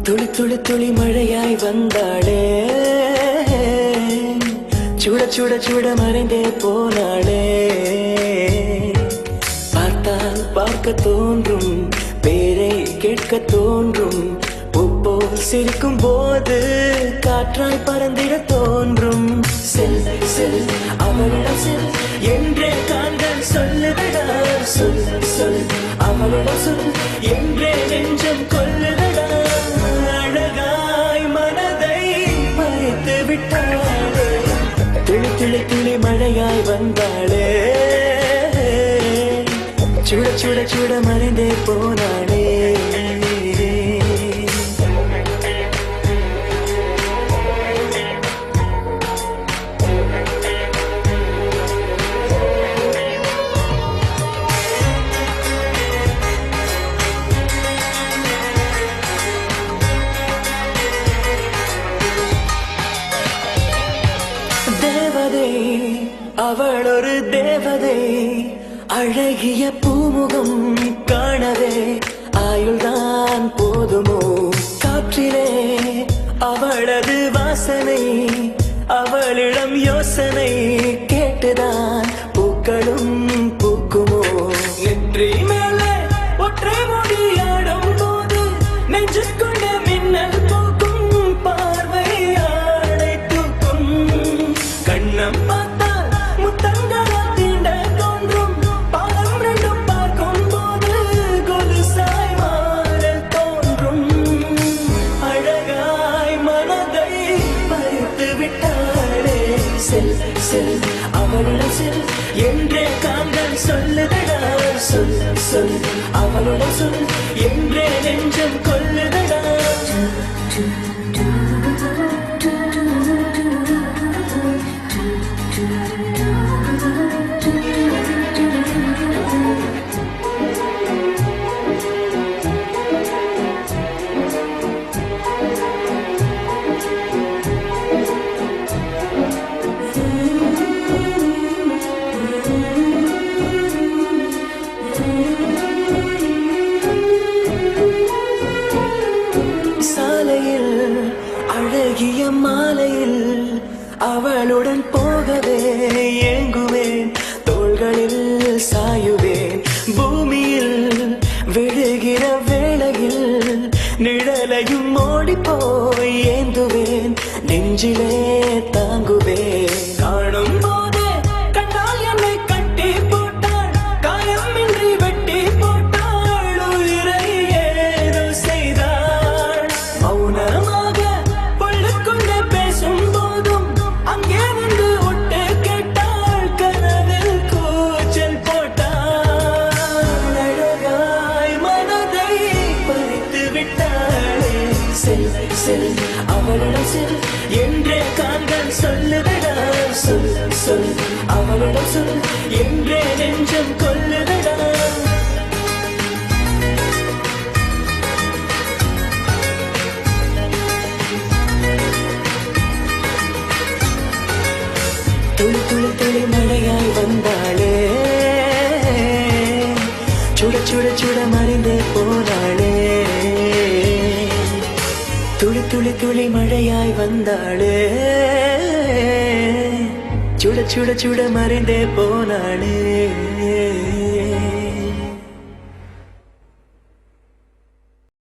துளி துளி துளி மழையாய் வந்தாளே, சுட சுட சுட மறைந்தே போனாளே. பார்த்தால் பார்க்க தோன்றும், பேரை கேட்க தோன்றும், பூப்போல் சிரிக்கும் போது காற்றாய் பறந்திட தோன்றும். செல் செல் அவளிடம் செல் என்றே காண்கள் சொல்லுதடா, சொல் சொல் அவளிடம் சொல் என்றே நெஞ்சம் கொல்லுதடா. அழகாய் மனதை மறைத்து விட்டாளே, துளி துளி துளி மழையாய் வந்தாளே, சுட சுட சுட மறைந்தே போனாளே. தேவதை அவள் ஒரு தேவதை, அழகிய பூமுகம் காணவே ஆயுள்தான் போதுமோ. காற்றிலே அவளது வாசனை, அவளிடம் யோசனை கேட்டுதான் பூக்களும் பூக்குமோ. நெற்றி மேலே ஒற்றை மொழியாடும் போது நெஞ்சுக்குள்ள மின்னல் பூக்கும், பார்வை ஆடை தூக்கும். கண்ணம் பார்த்தால் முத்தங்களா தீண்ட தோன்றும், பாதம் ரெண்டும் பார்க்கும் போது கொலுசாய் மாற தோன்றும். அழகாய் மனதை பறித்து விட்டாளே, செல் செல் அவளிடம் செல் என்றே காண்கள் சொல்லுதடா, சொல் சொல் அவளிடம் சொல் என்றே நெஞ்சம் கொல்லுதடா. சாலையில் அழகிய மாலையில் அவளுடன் போகவே ஏங்குவேன், தோள்களில் சாயுவேன். பூமியில் விழுகிற வேளையில் நிழலையும் ஓடிப்போய் ஏந்துவேன், நெஞ்சிலே தாங்குவேன். காணும் போதே கண்டால் என்னை கட்டி போட்டாள், காயமின்றி வெட்டி போட்டாள், உயிரை ஏதோ செய்தாள். மௌனமாக பொள்ளுக்குள்ளே பேசும் போதும் அங்கே வந்து ஒட்டு கேட்டாள், கனவில் கூச்சல் போட்டாள். அழகாய் மனதை பறித்து விட்டாளே, செல் செல் அவளிடம் செல் என்றே காண்கள் சொல்லுதடா, சொல் சொல் அவளிடம் சொல் என்றே நெஞ்சம் கொல்லுதடா. துளி துளி துளி மழையாய் வந்தாளே, சுட சுட சுட மறைந்தே போனாளே. துளி துளி துளி மழையாய் வந்தாளே, சுட சுட சுட மறைந்தே போனாளே.